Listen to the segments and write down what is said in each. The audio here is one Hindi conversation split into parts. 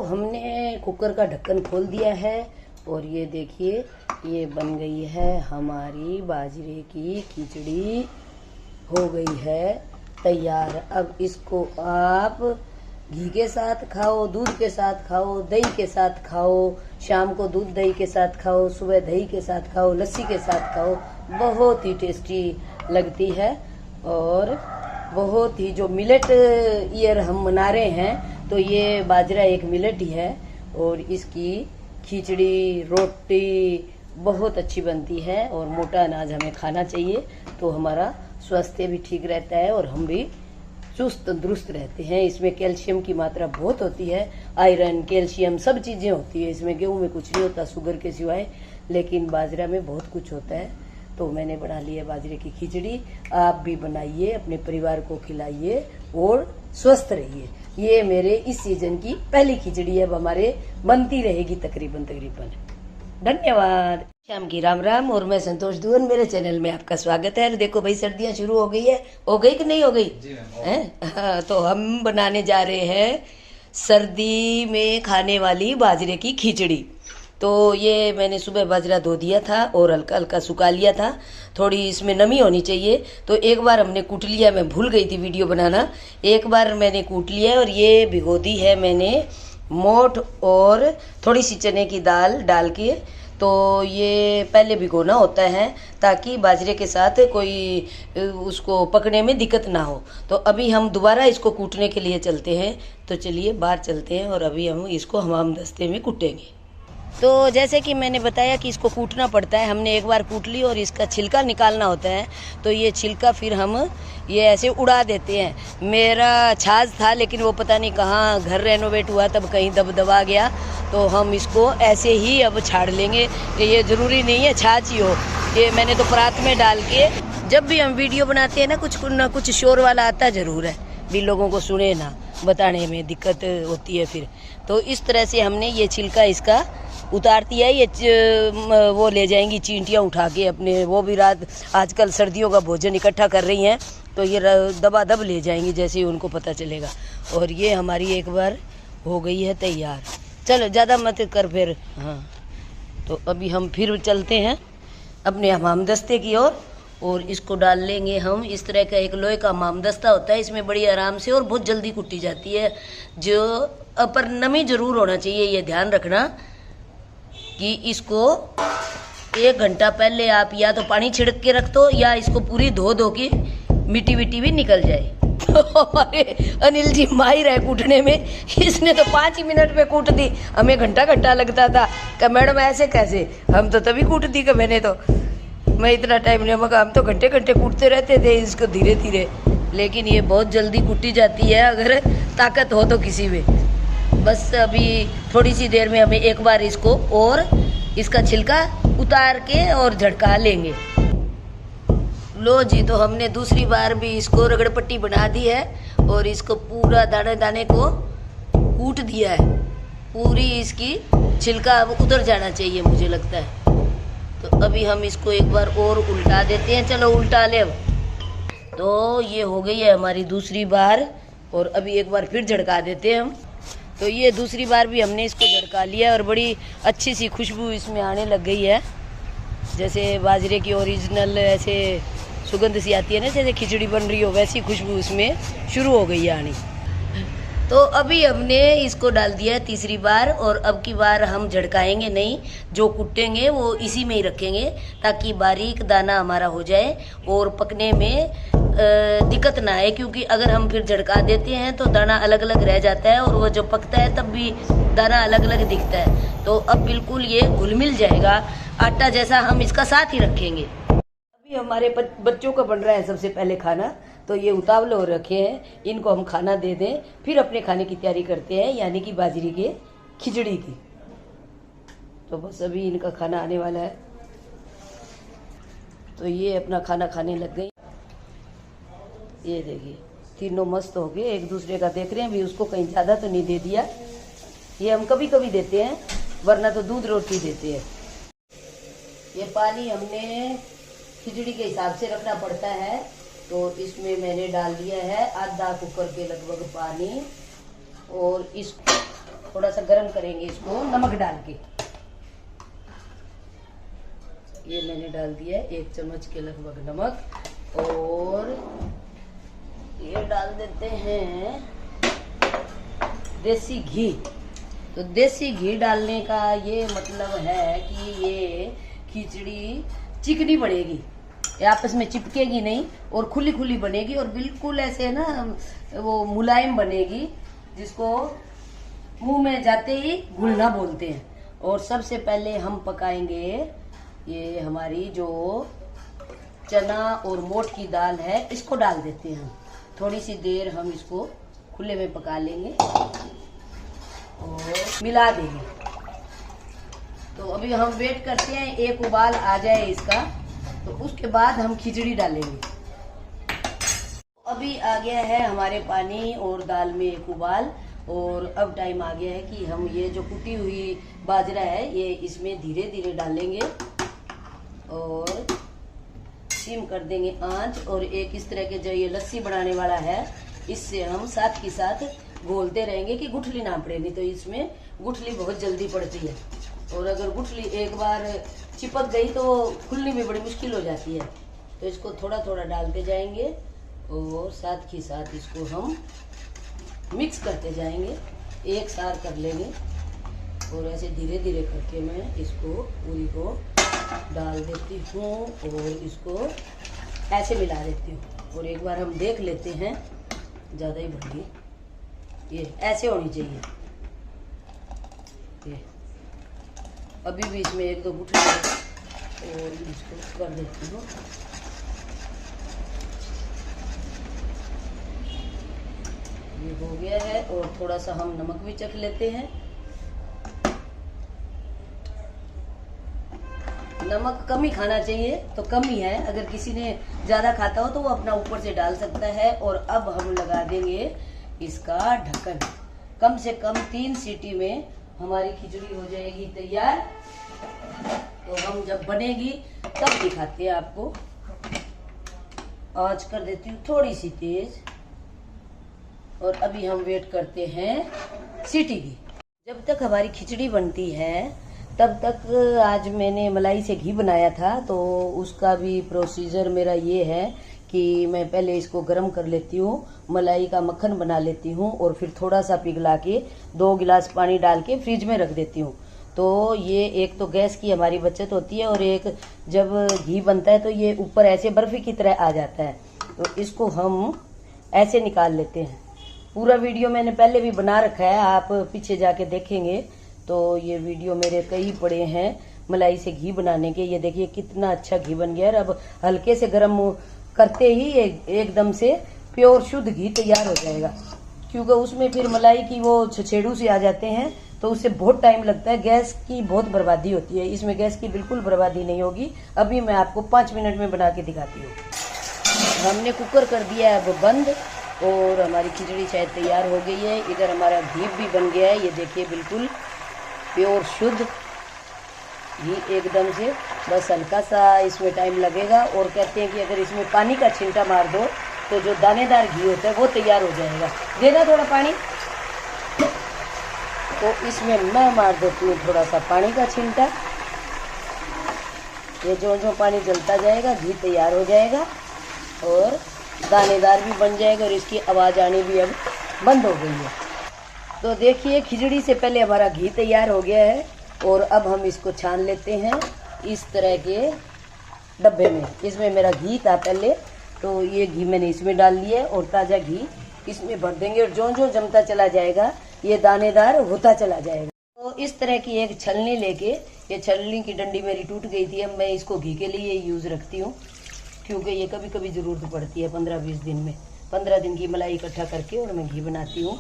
हमने कुकर का ढक्कन खोल दिया है और ये देखिए ये बन गई है हमारी बाजरे की खिचड़ी, हो गई है तैयार। अब इसको आप घी के साथ खाओ, दूध के साथ खाओ, दही के साथ खाओ, शाम को दूध दही के साथ खाओ, सुबह दही के साथ खाओ, लस्सी के साथ खाओ, बहुत ही टेस्टी लगती है। और बहुत ही जो मिलेट ईयर हम मना रहे हैं तो ये बाजरा एक मिलेट ही है और इसकी खिचड़ी रोटी बहुत अच्छी बनती है। और मोटा अनाज हमें खाना चाहिए तो हमारा स्वास्थ्य भी ठीक रहता है और हम भी चुस्त दुरुस्त रहते हैं। इसमें कैल्शियम की मात्रा बहुत होती है, आयरन कैल्शियम सब चीजें होती है इसमें। गेहूं में कुछ नहीं होता शुगर के सिवाय, लेकिन बाजरा में बहुत कुछ होता है। तो मैंने बना ली है बाजरे की खिचड़ी, आप भी बनाइए, अपने परिवार को खिलाइए और स्वस्थ रहिए। ये मेरे इस सीजन की पहली खिचड़ी है, अब हमारे बनती रहेगी तकरीबन। धन्यवाद। शाम की राम राम। और मैं संतोष दुवन, मेरे चैनल में आपका स्वागत है। देखो भाई सर्दियां शुरू हो गई है, हो गई कि नहीं हो गई है? तो हम बनाने जा रहे हैं सर्दी में खाने वाली बाजरे की खिचड़ी। तो ये मैंने सुबह बाजरा धो दिया था और हल्का हल्का सुखा लिया था, थोड़ी इसमें नमी होनी चाहिए। तो एक बार हमने कूट लिया, मैं भूल गई थी वीडियो बनाना, एक बार मैंने कूट लिया। और ये भिगो दी है मैंने मोठ और थोड़ी सी चने की दाल डाल के। तो ये पहले भिगोना होता है ताकि बाजरे के साथ कोई उसको पकने में दिक्कत ना हो। तो अभी हम दोबारा इसको कूटने के लिए चलते हैं। तो चलिए बाहर चलते हैं और अभी हम इसको हमाम दस्ते में कूटेंगे। तो जैसे कि मैंने बताया कि इसको कूटना पड़ता है, हमने एक बार कूट ली और इसका छिलका निकालना होता है। तो ये छिलका फिर हम ये ऐसे उड़ा देते हैं। मेरा छाछ था लेकिन वो पता नहीं कहाँ घर रेनोवेट हुआ तब कहीं दबा गया, तो हम इसको ऐसे ही अब छाड़ लेंगे। ये ज़रूरी नहीं है छाछ ही हो, ये मैंने तो परात में डाल के। जब भी हम वीडियो बनाते हैं ना कुछ शोर वाला आता ज़रूर है, भी लोगों को सुने ना, बताने में दिक्कत होती है फिर। तो इस तरह से हमने ये छिलका इसका उतारती है। ये वो ले जाएंगी चींटियाँ उठा के अपने, वो भी रात आजकल सर्दियों का भोजन इकट्ठा कर रही हैं, तो ये दबादब ले जाएंगी जैसे ही उनको पता चलेगा। और ये हमारी एक बार हो गई है तैयार। चलो ज़्यादा मत कर फिर। हाँ, तो अभी हम फिर चलते हैं अपने हमाम दस्ते की ओर और इसको डाल लेंगे हम। इस तरह का एक लोहे का हमाम दस्ता होता है, इसमें बड़ी आराम से और बहुत जल्दी कुटी जाती है। जो पर नमी ज़रूर होना चाहिए, ये ध्यान रखना कि इसको 1 घंटा पहले आप या तो पानी छिड़क के रख दो या इसको पूरी धो के मिट्टी विट्टी भी निकल जाए। अरे अनिल जी माहिर है कूटने में, इसने तो 5 ही मिनट में कूट दी, हमें घंटा लगता था। कि मैडम ऐसे कैसे, हम तो तभी कूट दी। कि मैं इतना टाइम नहीं, मगर हम तो घंटे कूटते रहते थे इसको धीरे धीरे। लेकिन ये बहुत जल्दी कुटी जाती है अगर ताकत हो तो किसी में। बस अभी थोड़ी सी देर में हमें एक बार इसको और इसका छिलका उतार के और झटका लेंगे। लो जी, तो हमने दूसरी बार भी इसको रगड़ पट्टी बना दी है और इसको पूरा दाने दाने को कूट दिया है। पूरी इसकी छिलका अब उतर जाना चाहिए मुझे लगता है। तो अभी हम इसको एक बार और उल्टा देते हैं। चलो उल्टा ले। अब तो ये हो गई है हमारी दूसरी बार और अभी एक बार फिर झटका देते हैं हम। तो ये दूसरी बार भी हमने इसको झटका लिया और बड़ी अच्छी सी खुशबू इसमें आने लग गई है, जैसे बाजरे की ओरिजिनल ऐसे सुगंध सी आती है ना, जैसे खिचड़ी बन रही हो वैसी खुशबू इसमें शुरू हो गई है आनी। तो अभी हमने इसको डाल दिया है तीसरी बार और अब की बार हम झटकाएंगे नहीं, जो कुटेंगे वो इसी में ही रखेंगे ताकि बारीक दाना हमारा हो जाए और पकने में दिक्कत ना आए। क्योंकि अगर हम फिर झटका देते हैं तो दाना अलग अलग रह जाता है और वो जब पकता है तब भी दाना अलग अलग दिखता है। तो अब बिल्कुल ये घुल मिल जाएगा आटा जैसा, हम इसका साथ ही रखेंगे। अभी हमारे बच्चों का बन रहा है सबसे पहले खाना, तो ये उतावले हो रखे हैं, इनको हम खाना दे दें फिर अपने खाने की तैयारी करते हैं, यानी कि बाजरे के खिचड़ी की। तो बस अभी इनका खाना आने वाला है, तो ये अपना खाना खाने लग गई। ये देखिए तीनों मस्त हो गए, एक दूसरे का देख रहे हैं। भी उसको कहीं ज़्यादा तो नहीं दे दिया, ये हम कभी कभी देते हैं, वरना तो दूध रोटी देते हैं। ये पानी हमने खिचड़ी के हिसाब से रखना पड़ता है, तो इसमें मैंने डाल दिया है आधा कुकर के लगभग पानी। और थोड़ा सा गर्म करेंगे इसको नमक डाल के। ये मैंने डाल दिया 1 चम्मच के लगभग नमक, और ये डाल देते हैं देसी घी। तो देसी घी डालने का ये मतलब है कि ये खिचड़ी चिकनी बनेगी, ये आपस में चिपकेगी नहीं और खुली खुली बनेगी और बिल्कुल ऐसे ना वो मुलायम बनेगी, जिसको मुंह में जाते ही घुलना बोलते हैं। और सबसे पहले हम पकाएंगे ये हमारी जो चना और मोठ की दाल है, इसको डाल देते हैं हम। थोड़ी सी देर हम इसको खुले में पका लेंगे और मिला देंगे। तो अभी हम वेट करते हैं एक उबाल आ जाए इसका, तो उसके बाद हम खिचड़ी डालेंगे। अभी आ गया है हमारे पानी और दाल में एक उबाल, और अब टाइम आ गया है कि हम ये जो कुटी हुई बाजरा है ये इसमें धीरे धीरे डालेंगे और सिम कर देंगे आंच। और एक इस तरह के जो ये लस्सी बनाने वाला है, इससे हम साथ के साथ घोलते रहेंगे कि गुठली ना पड़े, नहीं तो इसमें गुठली बहुत जल्दी पड़ती है, और अगर गुठली एक बार चिपक गई तो खुलनी भी बड़ी मुश्किल हो जाती है। तो इसको थोड़ा थोड़ा डालते जाएंगे और साथ के साथ इसको हम मिक्स करते जाएंगे, एक सार कर लेंगे। और ऐसे धीरे धीरे करके मैं इसको पूरी को डाल देती हूँ और इसको ऐसे मिला देती हूँ। और एक बार हम देख लेते हैं, ज़्यादा ही बढ़ गई, ये ऐसे होनी चाहिए। ये अभी भी इसमें 1-2 गुठली और इसको कर देती हूँ। ये हो गया है, और थोड़ा सा हम नमक भी चख लेते हैं। नमक कम ही खाना चाहिए, तो कम ही है, अगर किसी ने ज्यादा खाता हो तो वो अपना ऊपर से डाल सकता है। और अब हम लगा देंगे इसका ढक्कन। कम से कम 3 सीटी में हमारी खिचड़ी हो जाएगी तैयार। तो हम जब बनेगी तब दिखाते हैं आपको। आंच कर देती हूँ थोड़ी सी तेज, और अभी हम वेट करते हैं सीटी की। जब तक हमारी खिचड़ी बनती है तब तक आज मैंने मलाई से घी बनाया था, तो उसका भी प्रोसीजर मेरा ये है कि मैं पहले इसको गर्म कर लेती हूँ, मलाई का मक्खन बना लेती हूँ, और फिर थोड़ा सा पिघला के 2 गिलास पानी डाल के फ्रिज में रख देती हूँ। तो ये एक तो गैस की हमारी बचत होती है, और एक जब घी बनता है तो ये ऊपर ऐसे बर्फी की तरह आ जाता है। तो इसको हम ऐसे निकाल लेते हैं। पूरा वीडियो मैंने पहले भी बना रखा है, आप पीछे जाके देखेंगे तो ये वीडियो मेरे कई पड़े हैं मलाई से घी बनाने के। ये देखिए कितना अच्छा घी बन गया है। अब हल्के से गर्म करते ही एकदम से प्योर शुद्ध घी तैयार हो जाएगा, क्योंकि उसमें फिर मलाई की वो छछेड़ू से आ जाते हैं, तो उससे बहुत टाइम लगता है, गैस की बहुत बर्बादी होती है। इसमें गैस की बिल्कुल बर्बादी नहीं होगी। अभी मैं आपको 5 मिनट में बना के दिखाती हूँ। हमने कुकर कर दिया है अब बंद, और हमारी खिचड़ी शायद तैयार हो गई है। इधर हमारा घी भी बन गया है, ये देखिए बिल्कुल प्योर शुद्ध घी एकदम से। बस हल्का सा इसमें टाइम लगेगा, और कहते हैं कि अगर इसमें पानी का छींटा मार दो तो जो दानेदार घी होता है वो तैयार हो जाएगा। देना थोड़ा पानी, तो इसमें मैं मार देती हूँ थोड़ा सा पानी का छींटा। ये जो जो पानी जलता जाएगा घी तैयार हो जाएगा और दानेदार भी बन जाएगा, और इसकी आवाज़ आनी भी अब बंद हो गई है। तो देखिए खिचड़ी से पहले हमारा घी तैयार हो गया है, और अब हम इसको छान लेते हैं इस तरह के डब्बे में। इसमें मेरा घी था पहले, तो ये घी मैंने इसमें डाल लिया है, और ताज़ा घी इसमें भर देंगे, और जो जो जमता चला जाएगा ये दानेदार होता चला जाएगा। तो इस तरह की एक छलनी लेके, ये छलनी की डंडी मेरी टूट गई थी, अब मैं इसको घी के लिए यूज़ रखती हूँ, क्योंकि ये कभी कभी ज़रूरत पड़ती है। 15-20 दिन में 15 दिन की मलाई इकट्ठा करके और मैं घी बनाती हूँ,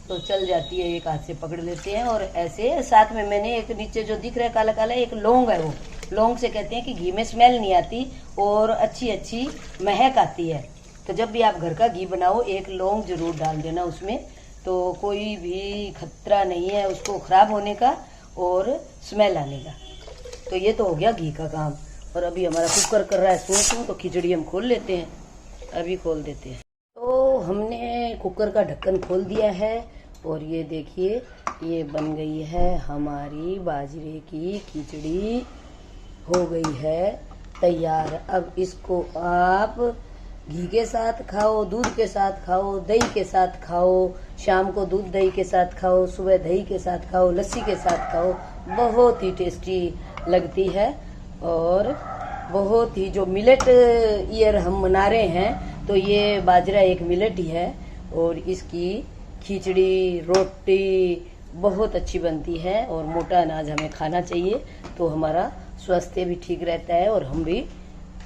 तो चल जाती है। एक हाथ से पकड़ लेते हैं, और ऐसे साथ में मैंने एक नीचे जो दिख रहा है काला काला, एक लौंग है। वो लौंग से कहते हैं कि घी में स्मेल नहीं आती और अच्छी अच्छी महक आती है। तो जब भी आप घर का घी बनाओ एक लौंग जरूर डाल देना उसमें, तो कोई भी खतरा नहीं है उसको खराब होने का और स्मेल आने का। तो ये तो हो गया घी का काम। और अभी हमारा कुकर कर रहा है सूं, तो खिचड़ी हम खोल लेते हैं। अभी खोल देते हैं। तो हमने कुकर का ढक्कन खोल दिया है, और ये देखिए ये बन गई है हमारी बाजरे की खिचड़ी, हो गई है तैयार। अब इसको आप घी के साथ खाओ, दूध के साथ खाओ, दही के साथ खाओ, शाम को दूध दही के साथ खाओ, सुबह दही के साथ खाओ, लस्सी के साथ खाओ, बहुत ही टेस्टी लगती है। और बहुत ही, जो मिलेट ईयर हम मना रहे हैं तो ये बाजरा एक मिलेट ही है, और इसकी खिचड़ी रोटी बहुत अच्छी बनती है। और मोटा अनाज हमें खाना चाहिए, तो हमारा स्वास्थ्य भी ठीक रहता है और हम भी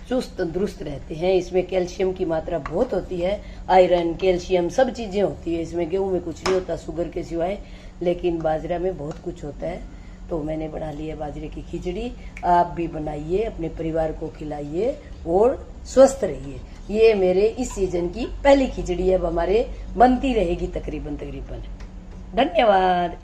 चुस्त तंदुरुस्त रहते हैं। इसमें कैल्शियम की मात्रा बहुत होती है, आयरन, कैल्शियम सब चीजें होती है इसमें। गेहूं में कुछ नहीं होता शुगर के सिवाय, लेकिन बाजरा में बहुत कुछ होता है। तो मैंने बना ली है बाजरे की खिचड़ी, आप भी बनाइए, अपने परिवार को खिलाइए और स्वस्थ रहिए। ये मेरे इस सीजन की पहली खिचड़ी अब हमारे बनती रहेगी तकरीबन। धन्यवाद।